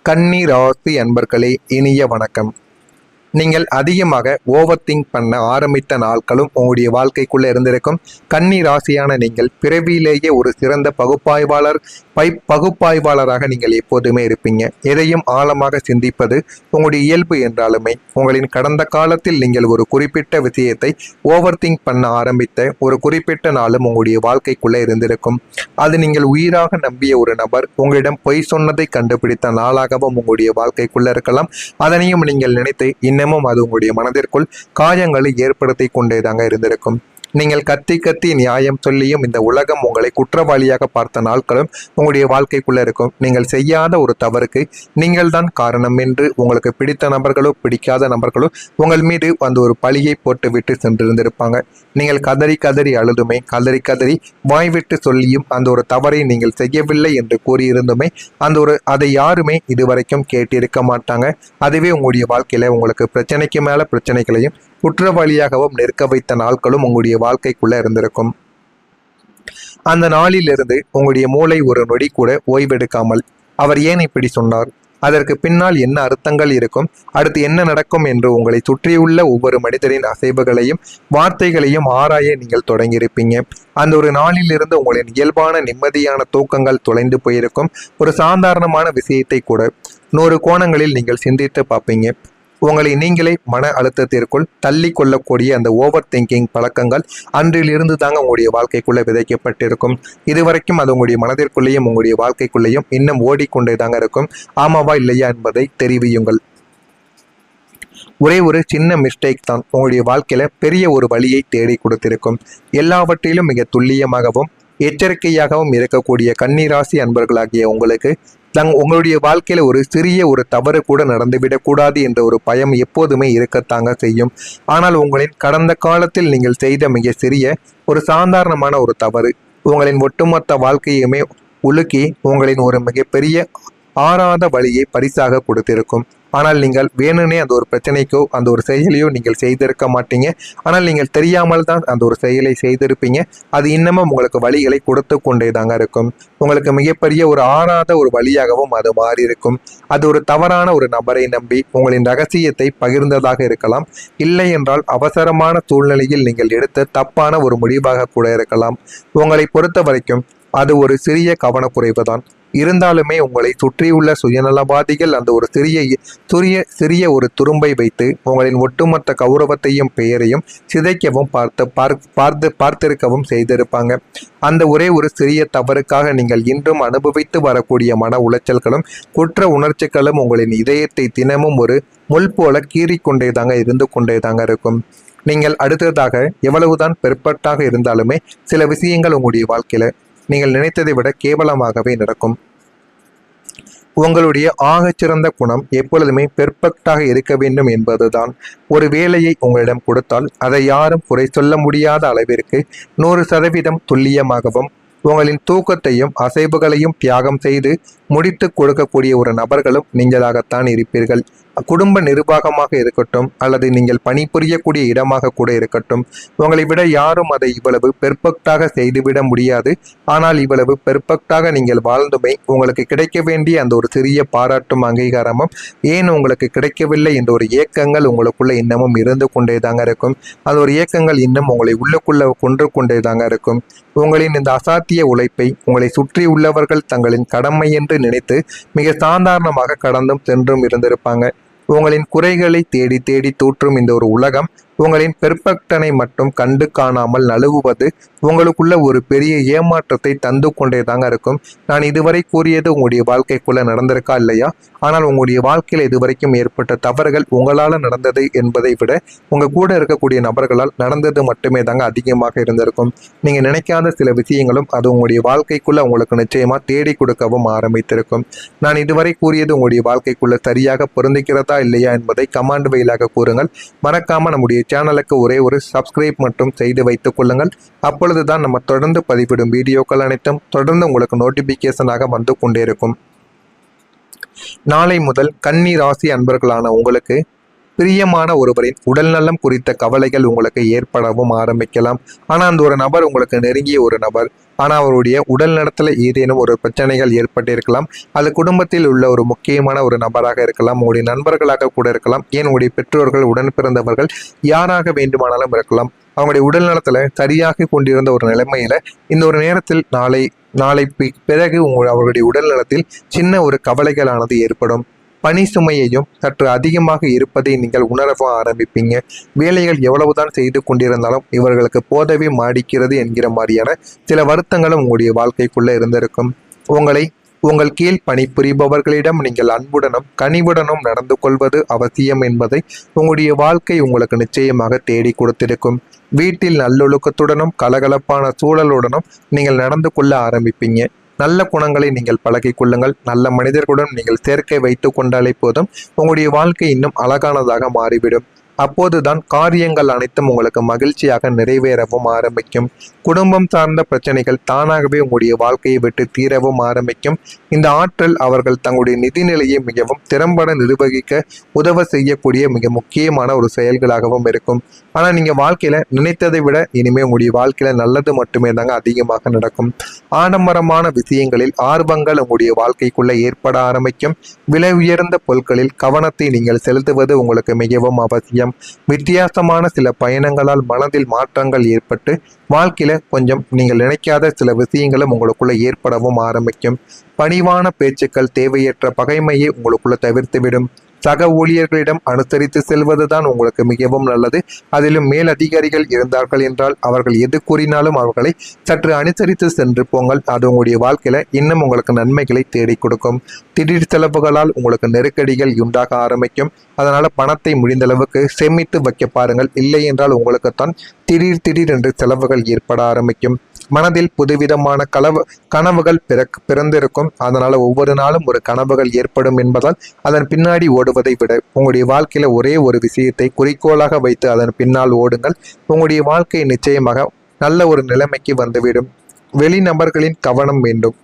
கன்னி ராசி அன்பர்களே, இனிய வணக்கம். நீங்கள் அதிகமாக ஓவர் திங்க் பண்ண ஆரம்பித்த நாட்களும் உங்களுடைய வாழ்க்கைக்குள்ள இருந்திருக்கும். கன்னி ராசியான நீங்கள் பிறவியிலேயே ஒரு சிறந்த பகுப்பாய்வாளராக நீங்கள் எப்போதுமே இருப்பீங்க. எதையும் ஆழமாக சிந்திப்பது உங்களுடைய இயல்பு என்றாலுமே, உங்களின் கடந்த காலத்தில் நீங்கள் ஒரு குறிப்பிட்ட விஷயத்தை ஓவர் திங்க் பண்ண ஆரம்பித்த ஒரு குறிப்பிட்ட நாளும் உங்களுடைய வாழ்க்கைக்குள்ள இருந்திருக்கும். அது நீங்கள் உயிராக நம்பிய ஒரு நபர் உங்களிடம் பொய் சொன்னதை கண்டுபிடித்த நாளாகவும் உங்களுடைய வாழ்க்கைக்குள்ள இருக்கலாம். அதனையும் நீங்கள் நினைத்து இன்னமும் அது உங்களுடைய மனதிற்குள் காயங்களை ஏற்படுத்தி கொண்டேதாங்க இருந்திருக்கும். நீங்கள் கத்தி கத்தி நியாயம் சொல்லியும் இந்த உலகம் உங்களை குற்றவாளியாக பார்த்த நாட்களும் உங்களுடைய வாழ்க்கைக்குள்ள இருக்கும். நீங்கள் செய்யாத ஒரு தவறுக்கு நீங்கள் தான் காரணம் என்று உங்களுக்கு பிடித்த நபர்களோ பிடிக்காத நபர்களோ உங்கள் மீது அந்த ஒரு பழியை போட்டு விட்டு சென்றிருந்திருப்பாங்க. நீங்கள் கதறி கதறி அழுதுமே, கதறி கதறி வாய்விட்டு சொல்லியும் அந்த ஒரு தவறை நீங்கள் செய்யவில்லை என்று கூறியிருந்துமே அதை யாருமே இதுவரைக்கும் கேட்டிருக்க மாட்டாங்க. அதுவே உங்களுடைய வாழ்க்கையில உங்களுக்கு பிரச்சனைக்கு மேல பிரச்சனைகளையும் குற்றவாளியாகவும் நிற்க வைத்த நாட்களும் உங்களுடைய வாழ்க்கைக்குள்ள இருந்திருக்கும். அந்த நாளிலிருந்து உங்களுடைய மூளை ஒரு நொடி கூட ஓய்வெடுக்காமல் அவர் ஏன் இப்படி சொன்னார், அதற்கு பின்னால் என்ன அர்த்தங்கள் இருக்கும், அடுத்து என்ன நடக்கும் என்று உங்களை சுற்றியுள்ள ஒவ்வொரு மனிதரின் அசைவுகளையும் வார்த்தைகளையும் ஆராய நீங்கள் தொடங்கியிருப்பீங்க. அந்த ஒரு நாளிலிருந்து உங்களின் இயல்பான நிம்மதியான தூக்கங்கள் தொலைந்து போயிருக்கும். ஒரு சாதாரணமான விஷயத்தை கூட 100 கோணங்களில் நீங்கள் சிந்தித்து பார்ப்பீங்க. உங்களை நீங்களே மன அழுத்தத்திற்குள் தள்ளி கொள்ளக்கூடிய அந்த ஓவர் திங்கிங் பழக்கங்கள் அன்றிலிருந்து தாங்க உங்களுடைய வாழ்க்கைக்குள்ளே விதைக்கப்பட்டிருக்கும். இதுவரைக்கும் அது உங்களுடைய மனதிற்குள்ளேயும் உங்களுடைய வாழ்க்கைக்குள்ளேயும் இன்னும் ஓடிக்கொண்டே தாங்க இருக்கும். ஆமாவா இல்லையா என்பதை தெரிவியுங்கள். ஒரே ஒரு சின்ன மிஸ்டேக் தான் உங்களுடைய வாழ்க்கையில பெரிய ஒரு வழியை தேடி கொடுத்திருக்கும். எல்லாவற்றிலும் மிக துல்லியமாகவும் எச்சரிக்கையாகவும் இருக்கக்கூடிய கன்னிராசி அன்பர்களாகிய உங்களுக்கு உங்களுடைய வாழ்க்கையில ஒரு சிறிய ஒரு தவறு கூட நடந்துவிடக்கூடாது என்ற ஒரு பயம் எப்போதுமே இருக்கத்தாங்க செய்யும். ஆனால் உங்களின் கடந்த காலத்தில் நீங்கள் செய்த மிக சிறிய ஒரு சாதாரணமான ஒரு தவறு உங்களின் ஒட்டுமொத்த வாழ்க்கையுமே உலுக்கி உங்களின் ஒரு மிகப்பெரிய ஆறாத வழியை பரிசாக கொடுத்திருக்கும். ஆனால் நீங்கள் வேணும்னே அந்த ஒரு பிரச்சனைக்கோ அந்த ஒரு செயலையோ நீங்கள் செய்திருக்க மாட்டீங்க. ஆனால் நீங்கள் தெரியாமல் தான் அந்த ஒரு செயலை செய்திருப்பீங்க. அது இன்னமும் உங்களுக்கு வழிகளை கொடுத்து கொண்டே தாங்க இருக்கும். உங்களுக்கு மிகப்பெரிய ஒரு ஆறாத ஒரு வழியாகவும் அது மாறி இருக்கும். அது ஒரு தவறான ஒரு நபரை நம்பி உங்களின் ரகசியத்தை பகிர்ந்ததாக இருக்கலாம். இல்லை என்றால் அவசரமான சூழ்நிலையில் நீங்கள் எடுத்த தப்பான ஒரு முடிவாக கூட இருக்கலாம். உங்களை பொறுத்த வரைக்கும் அது ஒரு சிறிய கவனக்குறைவு தான். இருந்தாலுமே உங்களை சுற்றியுள்ள சுயநலவாதிகள் அந்த ஒரு சிறிய ஒரு துரும்பை வைத்து உங்களின் ஒட்டுமொத்த கௌரவத்தையும் பெயரையும் சிதைக்கவும் பார்த்திருக்கவும் செய்திருப்பாங்க. அந்த ஒரே ஒரு சிறிய தவறுக்காக நீங்கள் இன்றும் அனுபவித்து வரக்கூடிய மன உளைச்சல்களும் குற்ற உணர்ச்சிகளும் உங்களின் இதயத்தை தினமும் ஒரு முள் போல கீறிக்கொண்டே தாங்க இருந்து கொண்டே தாங்க இருக்கும். நீங்கள் அடுத்ததாக எவ்வளவுதான் பெர்ஃபெக்டாக இருந்தாலுமே சில விஷயங்கள் உங்களுடைய வாழ்க்கையில நீங்கள் நினைத்ததை விட கேவலமாகவே நடக்கும். உங்களுடைய ஆகச்சிறந்த குணம் எப்பொழுதுமே பெர்ஃபெக்டாக இருக்க வேண்டும் என்பதுதான். ஒரு வேலையை உங்களிடம் கொடுத்தால் அதை யாரும் குறை சொல்ல முடியாத அளவிற்கு 100% துல்லியமாகவும் உங்களின் தூக்கத்தையும் அசைவுகளையும் தியாகம் செய்து முடித்து கொடுக்கக்கூடிய ஒரு நபர்களும் நீங்களாகத்தான் இருப்பீர்கள். குடும்ப நிர்வாகமாக இருக்கட்டும் அல்லது நீங்கள் பணிபுரியக்கூடிய இடமாக கூட இருக்கட்டும், உங்களை விட யாரும் அதை இவ்வளவு பெர்ஃபெக்டாக செய்துவிட முடியாது. ஆனால் இவ்வளவு பெர்ஃபெக்டாக நீங்கள் வாழ்ந்துமே உங்களுக்கு கிடைக்க வேண்டிய அந்த ஒரு சிறிய பாராட்டும் அங்கீகாரமும் ஏன் உங்களுக்கு கிடைக்கவில்லை என்ற ஒரு ஏக்கங்கள் உங்களுக்குள்ள இன்னமும் இருந்து கொண்டே தாங்க இருக்கும். அந்த ஒரு ஏக்கங்கள் இன்னும் உங்களை உள்ளுக்குள்ள கொன்று கொண்டே தாங்க இருக்கும். உங்களின் இந்த அசாத்திய உழைப்பை உங்களை சுற்றி உள்ளவர்கள் தங்களின் கடமை என்று நினைத்து மிக சாதாரணமாக கடந்தும் சென்றும் இருந்திருப்பாங்க. உங்களின் குறைகளை தேடி தேடி தூற்றும் இந்த ஒரு உலகம் உங்களின் பெர்ஃபெக்டனை மட்டும் கண்டு காணாமல் நழுவுவது உங்களுக்குள்ள ஒரு பெரிய ஏமாற்றத்தை தந்து கொண்டே தாங்க இருக்கும். நான் இதுவரை கூறியது உங்களுடைய வாழ்க்கைக்குள்ள நடந்திருக்கா இல்லையா? ஆனால் உங்களுடைய வாழ்க்கையில் இதுவரைக்கும் ஏற்பட்ட தவறுகள் உங்களால் நடந்தது என்பதை விட உங்க கூட இருக்கக்கூடிய நபர்களால் நடந்தது மட்டுமே தாங்க அதிகமாக இருந்திருக்கும். நீங்க நினைக்காத சில விஷயங்களும் அது உங்களுடைய வாழ்க்கைக்குள்ள உங்களுக்கு நிச்சயமா தேடி கொடுக்கவும் ஆரம்பித்திருக்கும். நான் இதுவரை கூறியது உங்களுடைய வாழ்க்கைக்குள்ள சரியாக பொருந்துகிறதா இல்லையா என்பதை கமெண்ட் வழியாக கூறுங்கள். மறக்காம நம்முடைய சேனலுக்கு ஒரே ஒரு சப்ஸ்கிரைப் மட்டும் செய்து வைத்துக் கொள்ளுங்கள். அப்பொழுதுதான் நம்ம தொடர்ந்து பதிவிடும் வீடியோக்கள் அனைத்தும் தொடர்ந்து உங்களுக்கு நோட்டிபிகேஷனாக வந்து கொண்டே இருக்கும். நாளை முதல் கன்னி ராசி அன்பர்களான உங்களுக்கு பிரியமான ஒருவரின் உடல்நலம் குறித்த கவலைகள் உங்களுக்கு ஏற்படவும் ஆரம்பிக்கலாம். ஆனால் அந்த ஒரு நபர் உங்களுக்கு நெருங்கிய ஒரு நபர் ஆனால் அவருடைய உடல் நலத்தில் ஏதேனும் ஒரு பிரச்சனைகள் ஏற்பட்டிருக்கலாம். அது குடும்பத்தில் உள்ள ஒரு முக்கியமான ஒரு நபராக இருக்கலாம், உங்களுடைய நண்பர்களாக கூட இருக்கலாம், ஏன் உங்களுடைய பெற்றோர்கள், உடன் பிறந்தவர்கள் யாராக வேண்டுமானாலும் இருக்கலாம். அவங்களுடைய உடல் நலத்தில் சரியாக கொண்டிருந்த ஒரு நிலைமையில இந்த ஒரு நேரத்தில் நாளை பிறகு அவர்களுடைய உடல் நலத்தில் சின்ன ஒரு கவலைகளானது ஏற்படும். பணி சுமையையும் சற்று அதிகமாக இருப்பதை நீங்கள் உணரவும் ஆரம்பிப்பீங்க. வேலைகள் எவ்வளவுதான் செய்து கொண்டிருந்தாலும் இவர்களுக்கு போதவே மாடிக்கிறது என்கிற மாதிரியான சில வருத்தங்களும் உங்களுடைய வாழ்க்கைக்குள்ள இருந்திருக்கும். உங்கள் கீழ் பணிபுரிபவர்களிடம் நீங்கள் அன்புடனும் கனிவுடனும் நடந்து கொள்வது அவசியம் என்பதை உங்களுடைய வாழ்க்கை உங்களுக்கு நிச்சயமாக தேடி கொடுத்திருக்கும். வீட்டில் நல்லொழுக்கத்துடனும் கலகலப்பான சூழலுடனும் நீங்கள் நடந்து கொள்ள ஆரம்பிப்பீங்க. நல்ல குணங்களை நீங்கள் பழகிக் கொள்ளுங்கள். நல்ல மனிதர்களுடன் நீங்கள் சேர்க்கை வைத்து கொண்டாலே போதும், உங்களுடைய வாழ்க்கை இன்னும் அழகானதாக மாறிவிடும். அப்போதுதான் காரியங்கள் அனைத்தும் உங்களுக்கு மகிழ்ச்சியாக நிறைவேறவும் ஆரம்பிக்கும். குடும்பம் சார்ந்த பிரச்சனைகள் தானாகவே உங்களுடைய வாழ்க்கையை விட்டு தீரவும் ஆரம்பிக்கும். இந்த ஆற்றல் அவர்கள் தங்களுடைய நிதிநிலையை மிகவும் திறம்பட நிர்வகிக்க உதவ செய்யக்கூடிய மிக முக்கியமான ஒரு செயல்களாகவும் இருக்கும். ஆனால் நீங்கள் வாழ்க்கையில் நினைத்ததை விட இனிமேல் உங்களுடைய வாழ்க்கையில் நல்லது மட்டுமே தாங்க அதிகமாக நடக்கும். ஆடம்பரமான விஷயங்களில் ஆர்வங்கள் உங்களுடைய வாழ்க்கைக்குள்ளே ஏற்பட ஆரம்பிக்கும். விலை உயர்ந்த பொருட்களில் கவனத்தை நீங்கள் செலுத்துவது உங்களுக்கு மிகவும் அவசியம். வித்தியாசமான சில பயணங்களால் மனதில் மாற்றங்கள் ஏற்பட்டு வாழ்க்கையில கொஞ்சம் நீங்கள் நினைக்காத சில விஷயங்களும் உங்களுக்குள்ள ஏற்படவும் ஆரம்பிக்கும். பணிவான பேச்சுக்கள் தேவையற்ற பகைமையை உங்களுக்குள்ள தவிர்த்துவிடும். சக ஊழியர்களிடம் அனுசரித்து செல்வதுதான் உங்களுக்கு மிகவும் நல்லது. அதிலும் மேலதிகாரிகள் இருந்தார்கள் என்றால் அவர்கள் எது கூறினாலும் அவர்களை சற்று அனுசரித்து சென்று போங்கள். அது உங்களுடைய வாழ்க்கையில இன்னும் உங்களுக்கு நன்மைகளை தேடி கொடுக்கும். திடீர் செலவுகளால் உங்களுக்கு நெருக்கடிகள் உண்டாக ஆரம்பிக்கும். அதனால பணத்தை முடிந்தளவுக்கு சேமித்து வைக்க பாருங்கள். இல்லை என்றால் உங்களுக்குத்தான் திடீர் என்று செலவுகள் ஏற்பட ஆரம்பிக்கும். மனதில் புதுவிதமான கனவுகள் பிறந்திருக்கும். அதனால ஒவ்வொரு நாளும் ஒரு கனவுகள் ஏற்படும் என்பதால் அதன் பின்னாடி ஓடுவதை விட உங்களுடைய வாழ்க்கையில ஒரே ஒரு விஷயத்தை குறிக்கோளாக வைத்து அதன் பின்னால் ஓடுங்கள். உங்களுடைய வாழ்க்கை நிச்சயமாக நல்ல ஒரு நிலைமைக்கு வந்துவிடும். வெளிநபர்களின் கவனம் வேண்டும்.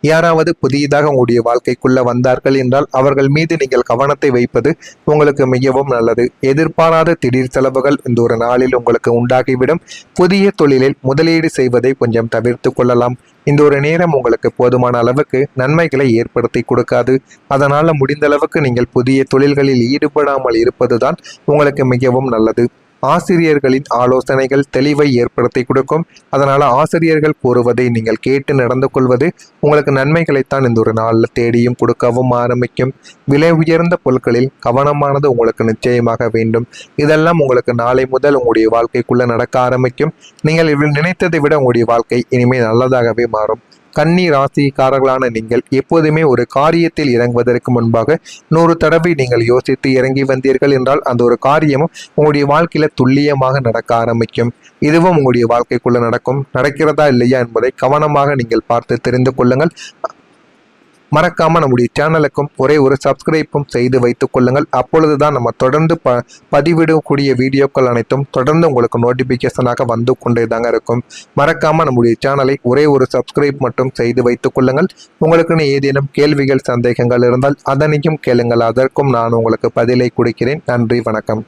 யாராவது புதியதாக உங்களுடைய வாழ்க்கைக்குள்ள வந்தார்கள் என்றால் அவர்கள் மீது நீங்கள் கவனத்தை வைப்பது உங்களுக்கு மிகவும் நல்லது. எதிர்பாராத திடீர் செலவுகள் இந்த ஒரு நாளில் உங்களுக்கு உண்டாகிவிடும். புதிய தொழிலில் முதலீடு செய்வதை கொஞ்சம் தவிர்த்து கொள்ளலாம். இந்த ஒரு நேரம் உங்களுக்கு போதுமான அளவுக்கு நன்மைகளை ஏற்படுத்தி கொடுக்காது. அதனால முடிந்த அளவுக்கு நீங்கள் புதிய தொழில்களில் ஈடுபடாமல் இருப்பதுதான் உங்களுக்கு மிகவும் நல்லது. ஆசிரியர்களின் ஆலோசனைகள் தெளிவை ஏற்படுத்தி கொடுக்கும். அதனால ஆசிரியர்கள் கூறுவதை நீங்கள் கேட்டு நடந்து கொள்வது உங்களுக்கு நன்மைகளைத்தான் இந்த ஒரு நாளில் தேடியும் கொடுக்கவும் ஆரம்பிக்கும். விலை உயர்ந்த பொருட்களில் கவனமானது உங்களுக்கு நிச்சயமாக வேண்டும். இதெல்லாம் உங்களுக்கு நாளை முதல் உங்களுடைய வாழ்க்கைக்குள்ள நடக்க ஆரம்பிக்கும். நீங்கள் நினைத்ததை விட உங்களுடைய வாழ்க்கை இனிமேல் நல்லதாகவே மாறும். கன்னி ராசிக்காரர்களான நீங்கள் எப்போதுமே ஒரு காரியத்தில் இறங்குவதற்கு முன்பாக 100 தடவை நீங்கள் யோசித்து இறங்கி வந்தீர்கள் என்றால் அந்த ஒரு காரியமும் உங்களுடைய வாழ்க்கையில துல்லியமாக நடக்க ஆரம்பிக்கும். இதுவும் உங்களுடைய வாழ்க்கைக்குள்ள நடக்கிறதா இல்லையா என்பதை கவனமாக நீங்கள் பார்த்து தெரிந்து கொள்ளுங்கள். மறக்காம நம்முடைய சேனலுக்கும் ஒரே ஒரு சப்ஸ்கிரைப்பும் செய்து வைத்துக் கொள்ளுங்கள். அப்பொழுதுதான் நம்ம தொடர்ந்து பதிவிடக்கூடிய வீடியோக்கள் அனைத்தும் தொடர்ந்து உங்களுக்கு நோட்டிபிகேஷனாக வந்து கொண்டே தாங்க இருக்கும். மறக்காம நம்முடைய சேனலை ஒரே ஒரு சப்ஸ்கிரைப் மட்டும் செய்து வைத்துக் கொள்ளுங்கள். உங்களுக்குன்னு ஏதேனும் கேள்விகள் சந்தேகங்கள் இருந்தால் அதனையும் கேளுங்கள். அதற்கும் நான் உங்களுக்கு பதிலை கொடுக்கிறேன். நன்றி, வணக்கம்.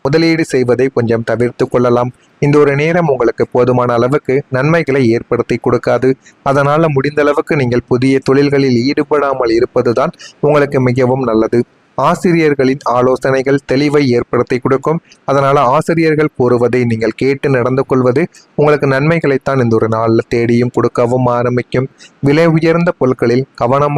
முதலீடு செய்வதை கொஞ்சம் தவிர்த்து கொள்ளலாம். இந்த ஒரு நேரம் உங்களுக்கு போதுமான அளவுக்கு நன்மைகளை ஏற்படுத்தி கொடுக்காது. அதனால முடிந்த அளவுக்கு நீங்கள் புதிய தொழில்களில் ஈடுபடாமல் இருப்பதுதான் உங்களுக்கு மிகவும் நல்லது. ஆசிரியர்களின் ஆலோசனைகள் தெளிவை ஏற்படுத்தி கொடுக்கும். அதனால ஆசிரியர்கள் கூறுவதை நீங்கள் கேட்டு நடந்து கொள்வது உங்களுக்கு நன்மைகளைத்தான் இந்த ஒரு நாளில் தேடியும் கொடுக்கவும் ஆரம்பிக்கும். விலை உயர்ந்த பொருட்களில் கவனமாக